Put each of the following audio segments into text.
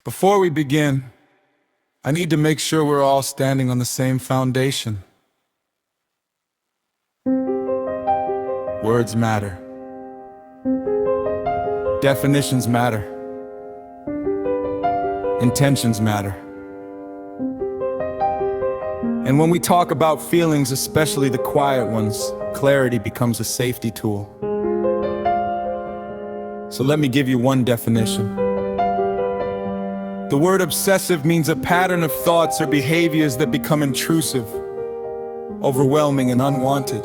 Before we begin, I need to make sure we're all standing on the same foundation. Words matter. Definitions matter. Intentions matter. And when we talk about feelings, especially the quiet ones, clarity becomes a safety tool. So let me give you one definition. The word obsessive means a pattern of thoughts or behaviors that become intrusive, overwhelming, and unwanted.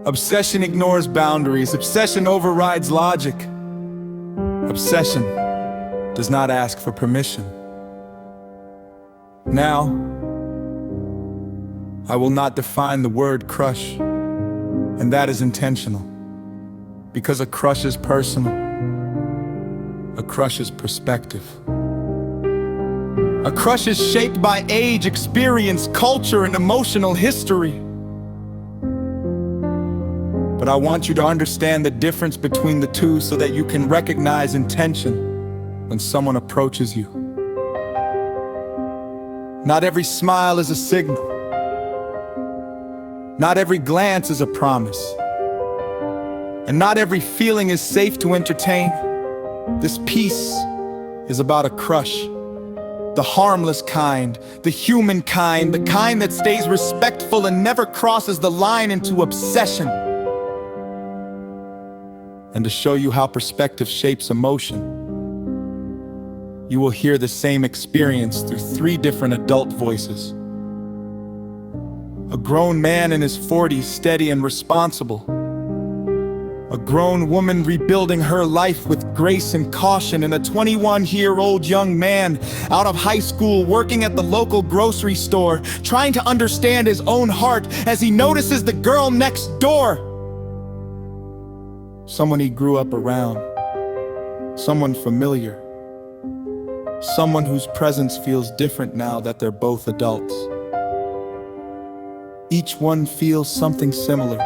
Obsession ignores boundaries. Obsession overrides logic. Obsession does not ask for permission. Now, I will not define the word crush, and that is intentional, because a crush is personal. A crush is perspective. A crush is shaped by age, experience, culture, and emotional history. But I want you to understand the difference between the two so that you can recognize intention when someone approaches you. Not every smile is a signal. Not every glance is a promise. And not every feeling is safe to entertain. This piece is about a crush. The harmless kind, the human kind, the kind that stays respectful and never crosses the line into obsession. And to show you how perspective shapes emotion, you will hear the same experience through 3 different adult voices. A grown man in his 40s, steady and responsible. A grown woman rebuilding her life with grace and caution, and a 21-year-old young man out of high school working at the local grocery store, trying to understand his own heart as he notices the girl next door. Someone he grew up around, someone familiar, someone whose presence feels different now that they're both adults. Each one feels something similar.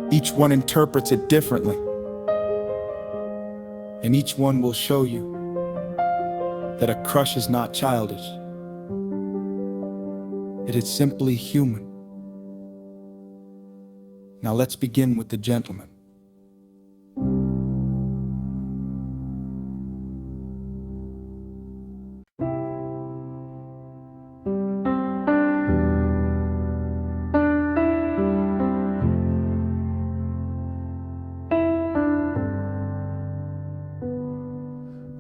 Each one interprets it differently. And each one will show you that a crush is not childish. It is simply human. Now let's begin with the gentleman.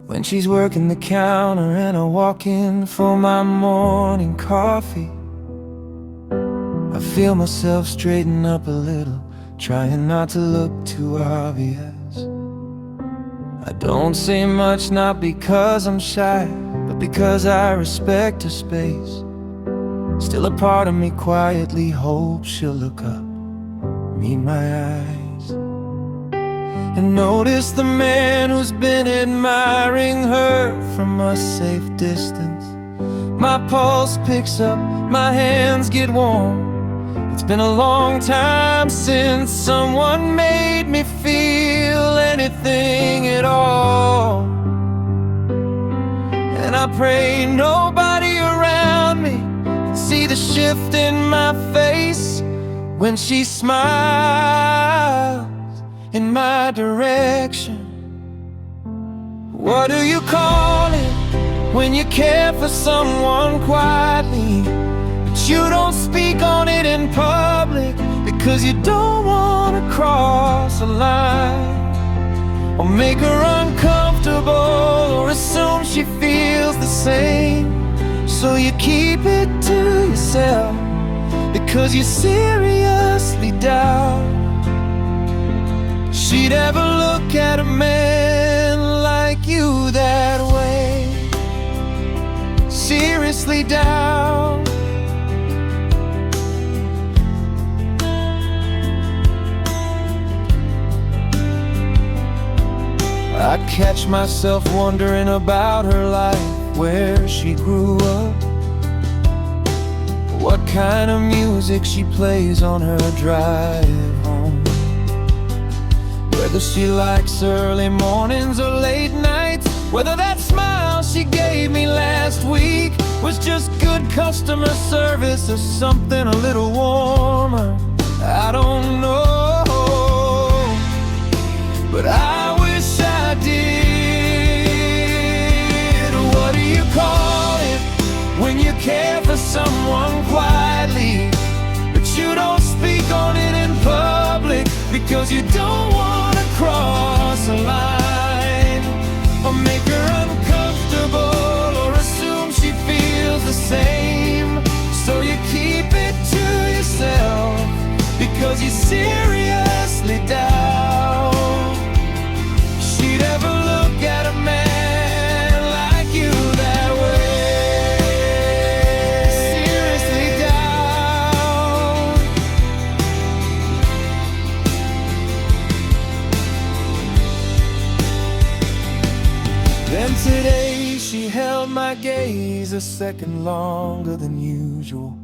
When she's working the counter and I walk in for my morning coffee, I feel myself straighten up a little, trying not to look too obvious. I don't say much, not because I'm shy, but because I respect her space. Still a part of me quietly hopes she'll look up, meet my eyes, and notice the man who's been admiring her from a safe distance. My pulse picks up, my hands get warm. It's been a long time since someone made me feel anything at all. And I pray nobody around me can see the shift in my face when she smiles in my direction. What do you call it when you care for someone quietly, but you don't speak on it in public because you don't want to cross a line, or make her uncomfortable, or assume she feels the same? So you keep it to yourself because you seriously doubt she'd ever look at a man like you that way. Seriously doubt. I catch myself wondering about her life, where she grew up, what kind of music she plays on her drive home, whether she likes early mornings or late nights, Whether that smile she gave me last week was just good customer service or something a little warmer, I don't know. But I wish I did. What do you call it when you care for someone quietly, but you don't speak on it in public because you don't want to cross a line, or make her uncomfortable, or assume she feels the same? So you keep it to yourself because you seriously doubt she'd ever look at a man like you that way. Seriously doubt. Then today she held my gaze a second longer than usual,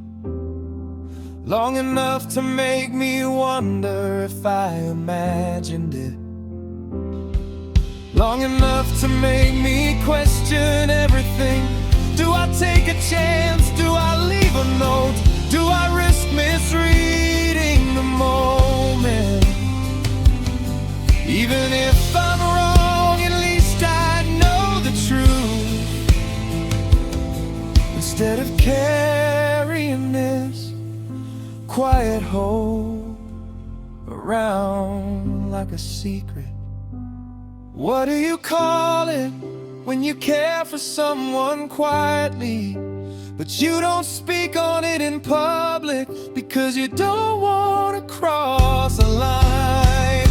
long enough to make me wonder if I imagined it, long enough to make me question everything. Do I take a chance? Do I leave a note? Do I risk misreading the moment? Even if I'm wrong, at least I know the truth, instead of carrying this quiet hope around like a secret. What do you call it when you care for someone quietly, but you don't speak on it in public because you don't want to cross a line,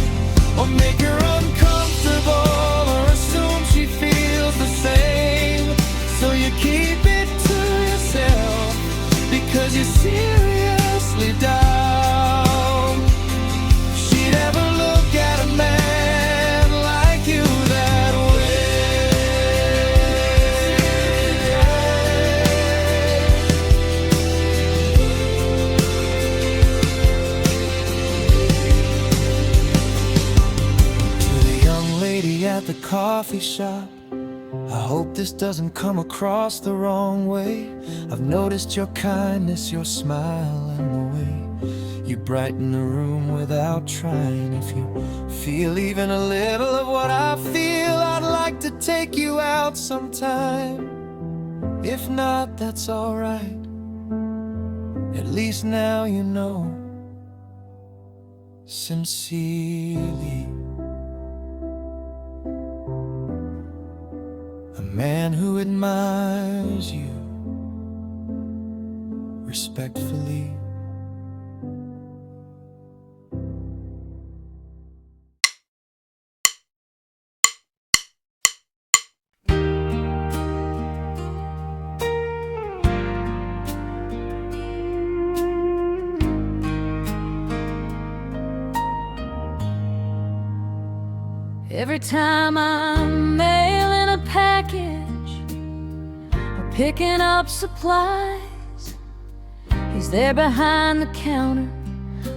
or make her uncomfortable, or assume she feels the same? So you keep it to yourself because you seriously doubt she'd ever look at a man like you that way. To the young lady at the coffee shop, I hope this doesn't come across the wrong way. I've noticed your kindness, your smile, and the way you brighten the room without trying. If you feel even a little of what I feel, I'd like to take you out sometime. If not, that's alright. At least now you know. Sincerely, a man who admires you respectfully. Every time I'm mailing a package or picking up supplies, he's there behind the counter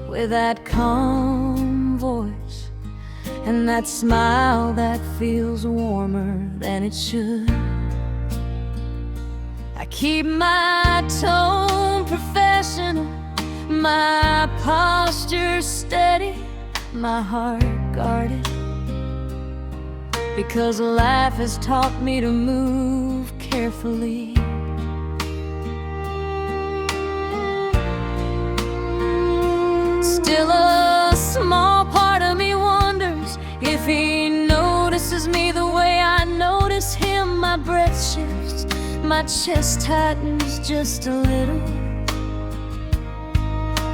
with that calm voice and that smile that feels warmer than it should. I keep my tone professional, my posture steady, my heart guarded, because life has taught me to move carefully. Still a small part of me wonders if he notices me the way I notice him. My breath shifts, my chest tightens just a little.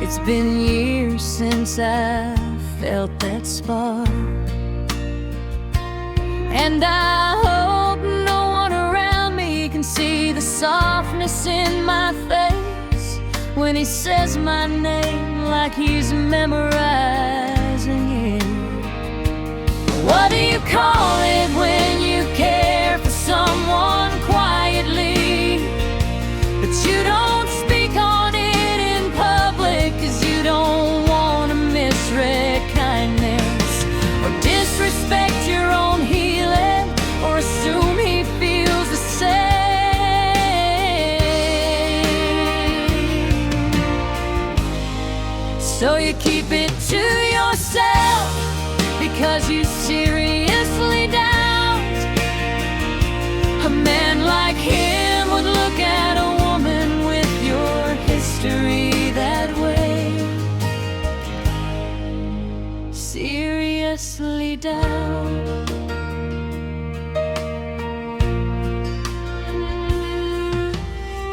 It's been years since I felt that spark, and I hope no one around me can see the softness in my face when he says my name like he's memorizing it. What do you call it when you care for someone quietly, but you don't speak on it in public 'cause you don't want to misread kindness or disrespect your own healing, or assume doubt.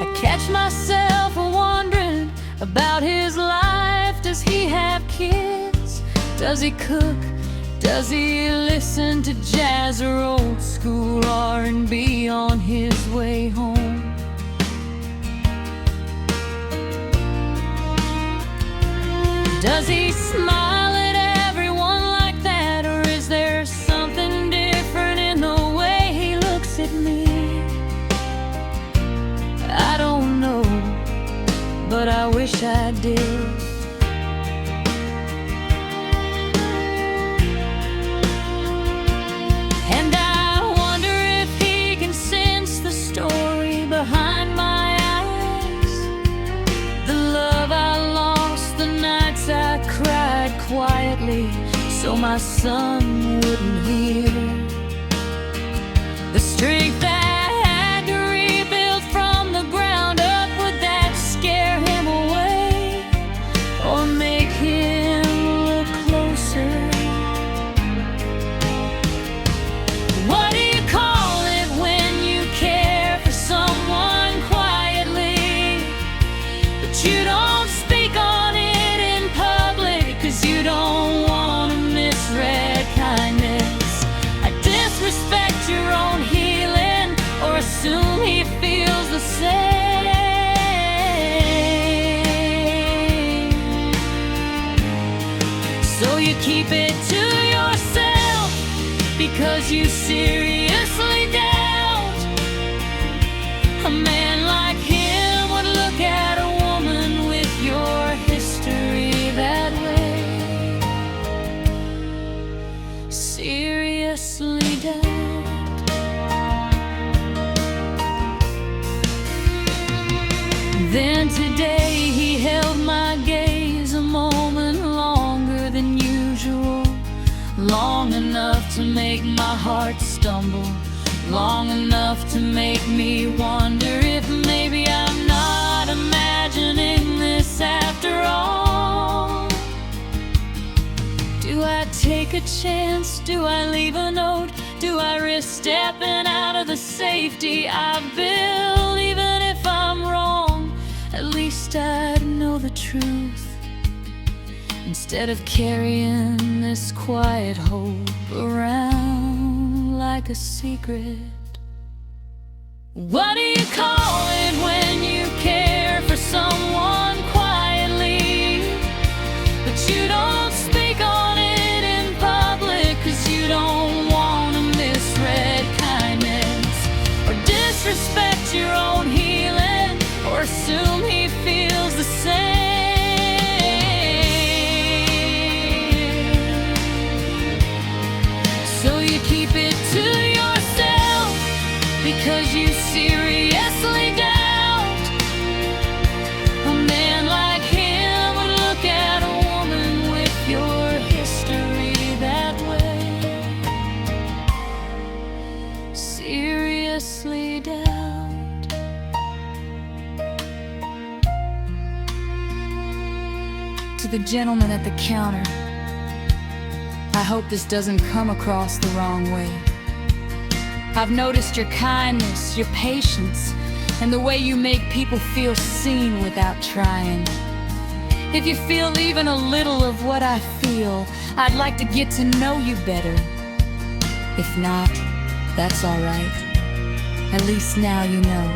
I catch myself wondering about his life. Does he have kids? Does he cook? Does he listen to jazz or old school R&B on his way home? Does he smile at everyone like that? Or is there something different in the way he looks at me? I don't know, but I wish I did. And I wonder if he can sense the story behind my eyes, the love I lost, the nights I cried quietly so my son wouldn't hear, the strength I had to rebuild from the ground up. Would that scare him away or make him look closer? What do you call it when you care for someone quietly, but you don't speak on it in public, 'cause you don't want to misread kindness? I disrespect your own healing, or assume he feels the same. So you keep it to yourself because you seriously doubt a man like him would look at a woman with your history that way. Seriously doubt. Then today he held my gaze a moment longer than usual, long enough to make my heart stumble, long enough to make me wonder if maybe I'm not imagining this after all. Do I take a chance? Do I leave a note? Do I risk stepping out of the safety I've built? Even if I'm wrong, at least I'd know the truth, instead of carrying this quiet hope around like a secret. What do you call it when you care for someone quietly, but you don't speak on it in public, 'cause you don't want to misread kindness, or disrespect your own healing, or assume he feels the same? So you keep it to yourself because you seriously doubt a man like him would look at a woman with your history that way. Seriously doubt. To the gentleman at the counter, I hope this doesn't come across the wrong way. I've noticed your kindness, your patience, and the way you make people feel seen without trying. If you feel even a little of what I feel, I'd like to get to know you better. If not, that's all right. At least now you know.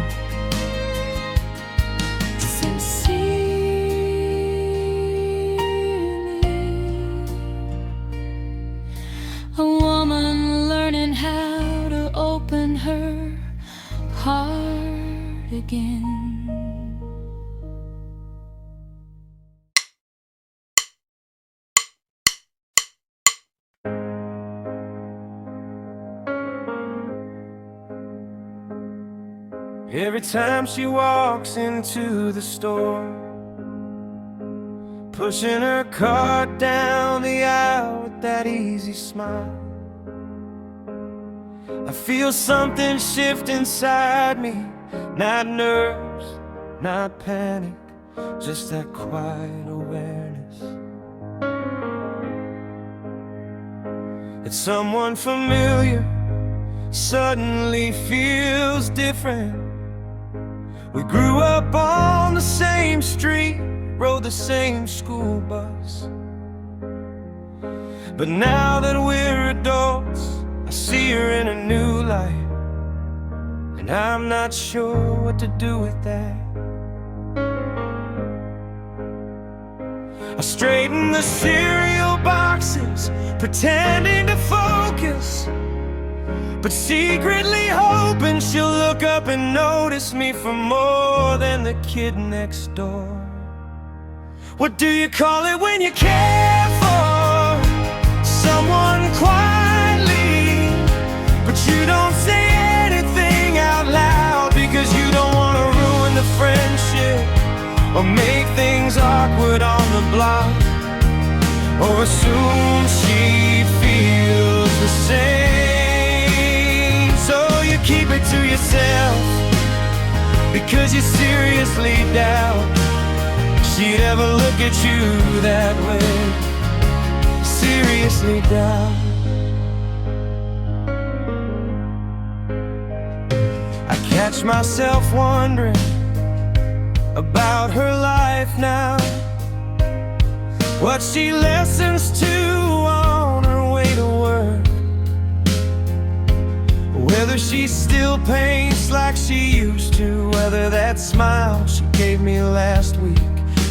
A woman learning how to open her heart again. Every time she walks into the store, pushing her cart down the aisle with that easy smile, I feel something shift inside me. Not nerves, not panic, just that quiet awareness. that someone familiar suddenly feels different. We grew up on the same street, rode the same school bus, but now that we're adults, I see her in a new light, and I'm not sure what to do with that. I straighten the cereal boxes, pretending to focus, but secretly hoping she'll look up and notice me for more than the kid next door. What do you call it when you care for someone quietly, but you don't say anything out loud because you don't want to ruin the friendship or make things awkward on the block, or assume she feels the same? So you keep it to yourself because you seriously doubt she'd ever look at you that way. Seriously doubt. I catch myself wondering about her life now, what she listens to on her way to work, whether she still paints like she used to, whether that smile she gave me last week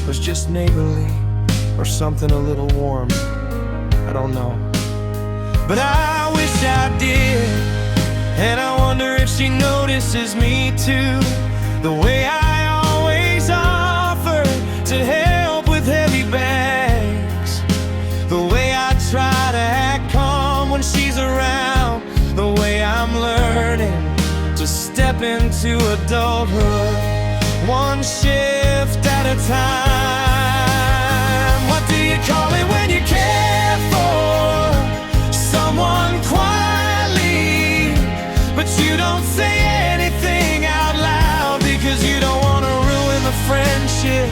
was just neighborly or something a little warm. I don't know, but I wish I did. And I wonder if she notices me too, the way I always offer to help with heavy bags, the way I try to act calm when she's around, the way I'm learning to step into adulthood one shift at a time. What do you call it when you care for someone quietly, but you don't say anything out loud because you don't want to ruin the friendship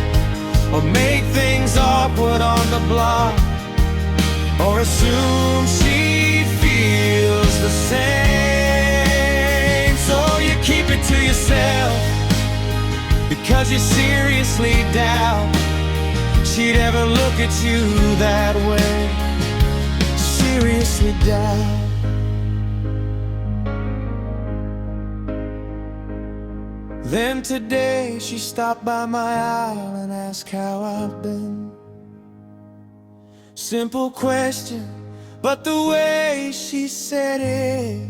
or make things awkward on the block, or assume she feels the same? So you keep it to yourself because you seriously doubt she'd ever look at you that way. Seriously doubt. Then today she stopped by my aisle and asked how I've been. Simple question, but the way she said it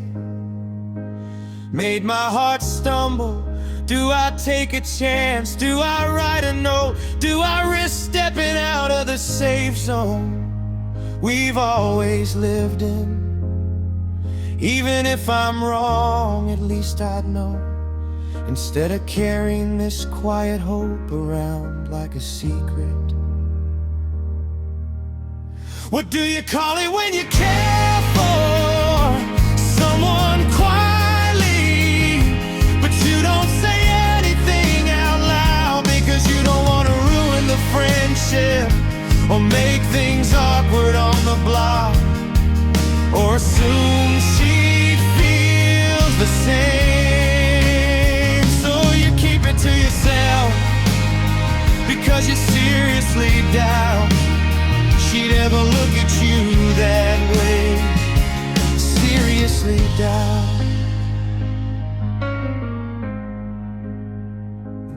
made my heart stumble. Do I take a chance? Do I write a note? Do I risk stepping out of the safe zone we've always lived in? Even if I'm wrong, at least I'd know, instead of carrying this quiet hope around like a secret. What do you call it when you care for someone quietly, but you don't say anything out loud because you don't want to ruin the friendship or make things awkward on the block, or assume she feels the same? So you keep it to yourself because you seriously doubt she'd ever look at you that way. Seriously doubt.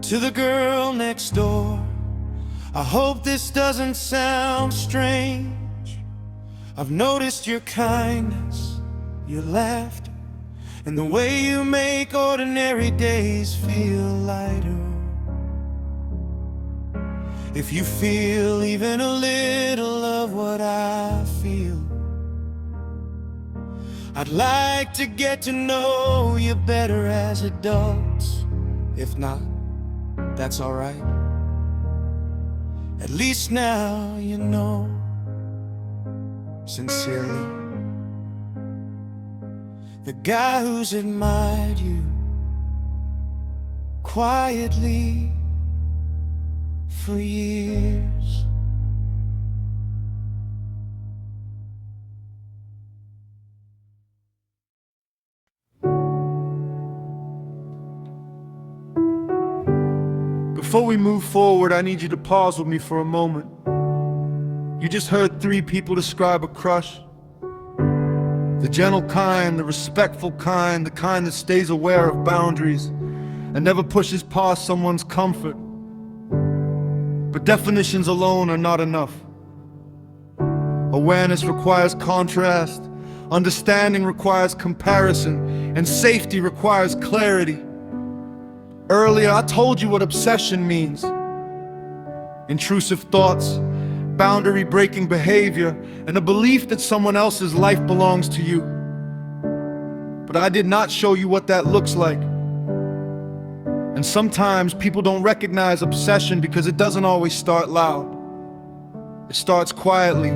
To the girl next door, I hope this doesn't sound strange. I've noticed your kindness, your laughter, and the way you make ordinary days feel lighter. If you feel even a little of what I feel, I'd like to get to know you better as adults. If not, that's alright. At least now you know. Sincerely, the guy who's admired you quietly for years. Before we move forward, I need you to pause with me for a moment. You just heard 3 people describe a crush. The gentle kind, the respectful kind, the kind that stays aware of boundaries and never pushes past someone's comfort. But definitions alone are not enough. Awareness requires contrast, understanding requires comparison, and safety requires clarity. Earlier, I told you what obsession means. Intrusive thoughts, boundary-breaking behavior, and a belief that someone else's life belongs to you. But I did not show you what that looks like. And sometimes people don't recognize obsession because it doesn't always start loud. It starts quietly.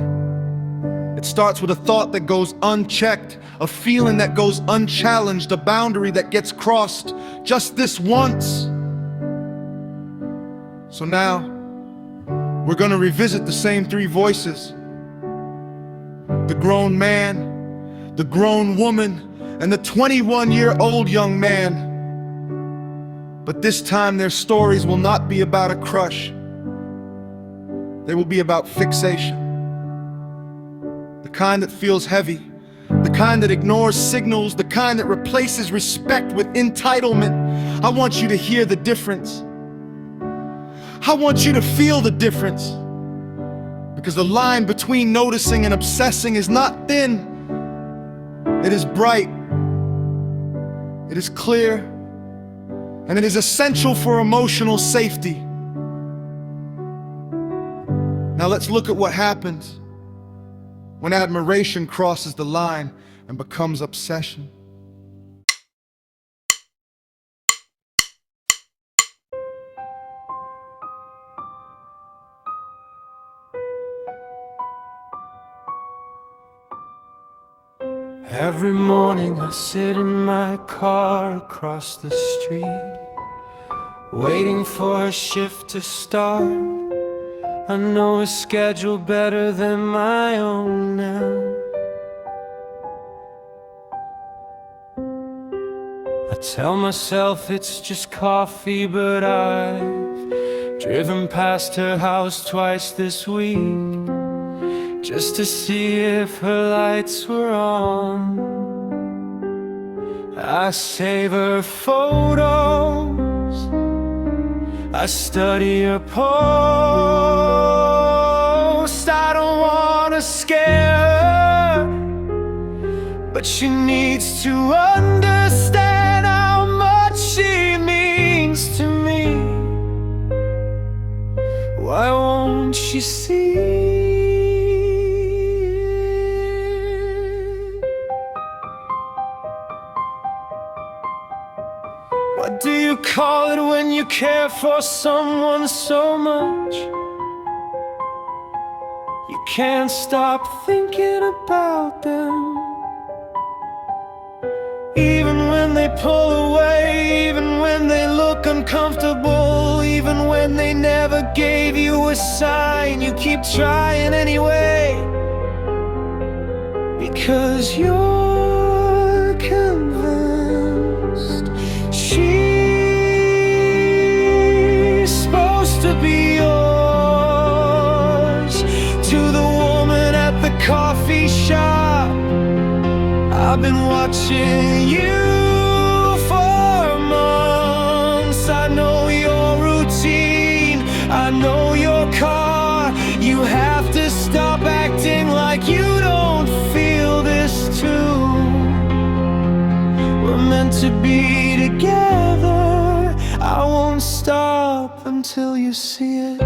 It starts with a thought that goes unchecked, a feeling that goes unchallenged, a boundary that gets crossed just this once. So now, we're gonna revisit the same 3 voices. The grown man, the grown woman, and the 21-year-old young man. But this time their stories will not be about a crush. They will be about fixation. The kind that feels heavy, the kind that ignores signals, the kind that replaces respect with entitlement. I want you to hear the difference. I want you to feel the difference. Because the line between noticing and obsessing is not thin. It is bright. It is clear. And it is essential for emotional safety. Now let's look at what happens when admiration crosses the line and becomes obsession. Every morning I sit in my car across the street, waiting for a shift to start. I know a schedule better than my own now. I tell myself it's just coffee, but I've driven past her house twice this week, just to see if her lights were on. I save her photos, I study her post. I don't wanna scare her, but she needs to understand how much she means to me. Why won't she see? What do you call it when you care for someone so much? You can't stop thinking about them. Even when they pull away, even when they look uncomfortable, even when they never gave you a sign, you keep trying anyway. Because you're convinced she's supposed to be yours. To the woman at the coffee shop, I've been watching you for months. I know your routine, I know your car. You have to stop acting like you don't feel this too. We're meant to be together. I won't stop until you see it.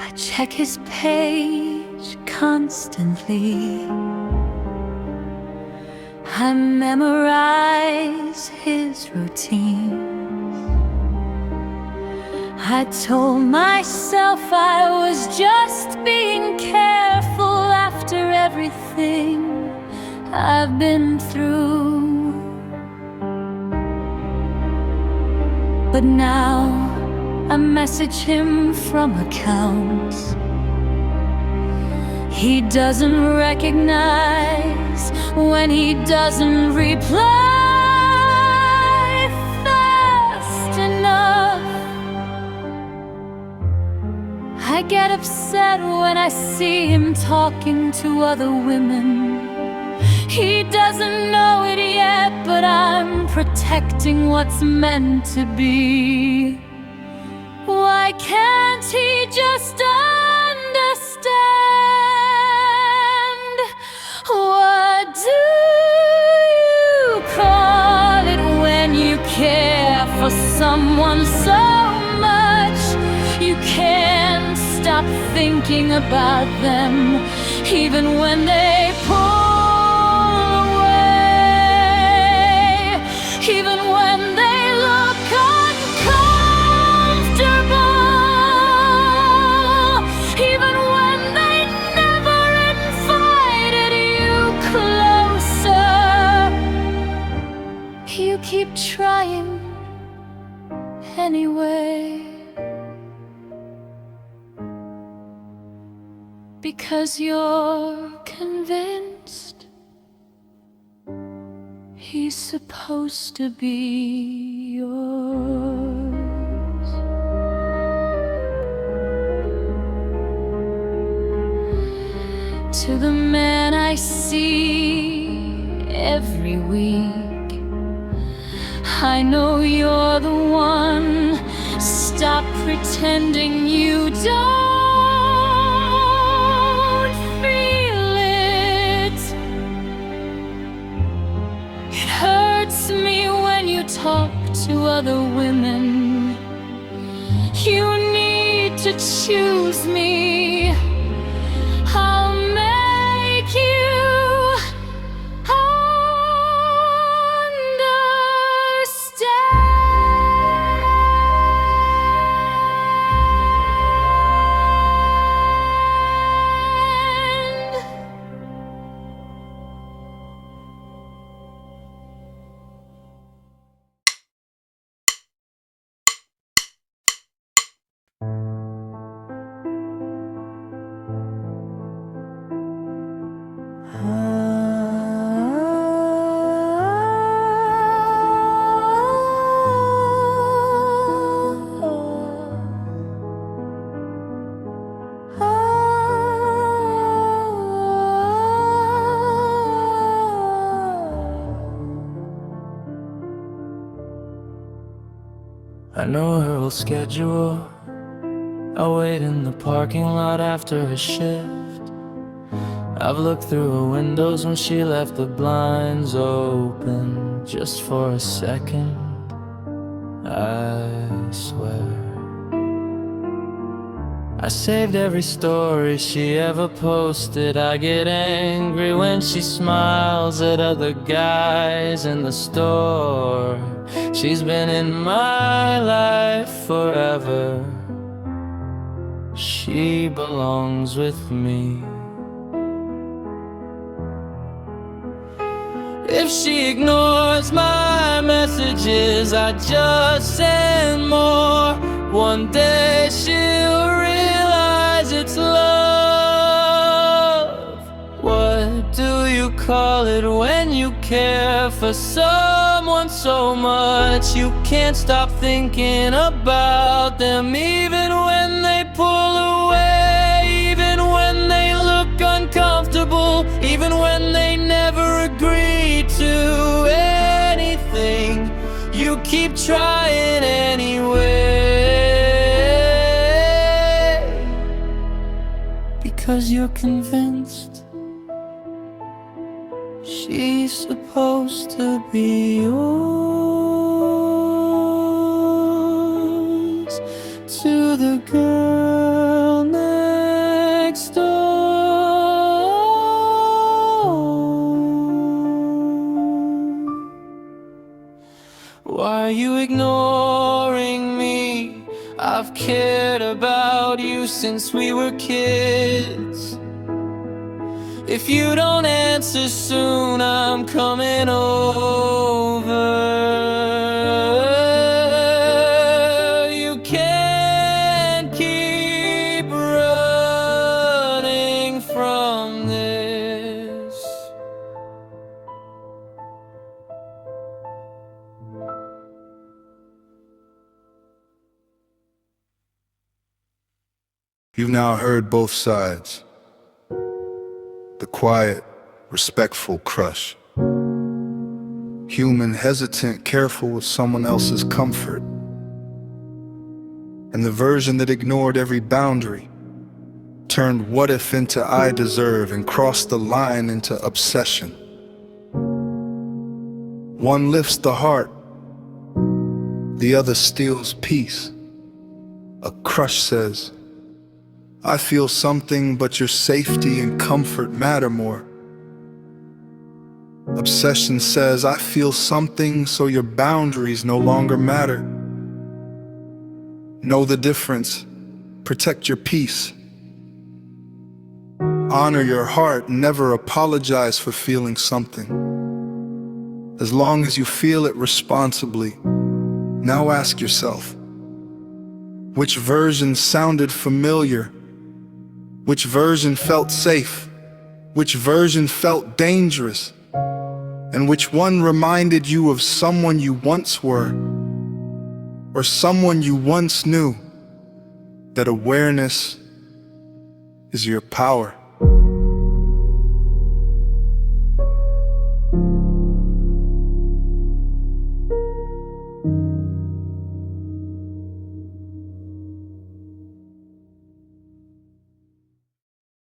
I check his page constantly. I memorize his routine. I told myself I was just being careful after everything I've been through. But now I message him from accounts he doesn't recognize when he doesn't reply fast enough. I get upset when I see him talking to other women. He doesn't know it yet, but I'm protecting what's meant to be. Why can't he just understand? What do you call it when you care for someone so much you can't stop thinking about them, even when they pull away, even when they look uncomfortable, even when they never invited you closer? You keep trying anyway, because you're convinced he's supposed to be yours. To the man I see every week, I know you're the one. Stop pretending you don't feel it. It hurts me when you talk to other women. You need to choose me. I'll make you I know her whole schedule. I wait in the parking lot after her shift. I've looked through her windows when she left the blinds open, just for a second, I swear. I saved every story she ever posted. I get angry when she smiles at other guys in the store. She's been in my life forever. She belongs with me. If she ignores my messages, I just send more. One day she'll realize it's love. What do you call it when you care for someone so much you can't stop thinking about them, even when they pull away, even when they look uncomfortable, even when they never agree to anything? You keep trying anyway, because you're convinced she's supposed to be yours. To the girl next about you since we were kids. If you don't answer soon, I'm coming over. You can't keep running from this. You've now heard both sides. The quiet, respectful crush. Human, hesitant, careful with someone else's comfort. And the version that ignored every boundary, turned what if into I deserve and crossed the line into obsession. One lifts the heart, the other steals peace. A crush says, I feel something, but your safety and comfort matter more. Obsession says, I feel something, so your boundaries no longer matter. Know the difference. Protect your peace. Honor your heart. Never apologize for feeling something. As long as you feel it responsibly. Now ask yourself, which version sounded familiar? Which version felt safe? Which version felt dangerous? And which one reminded you of someone you once were, or someone you once knew? That awareness is your power.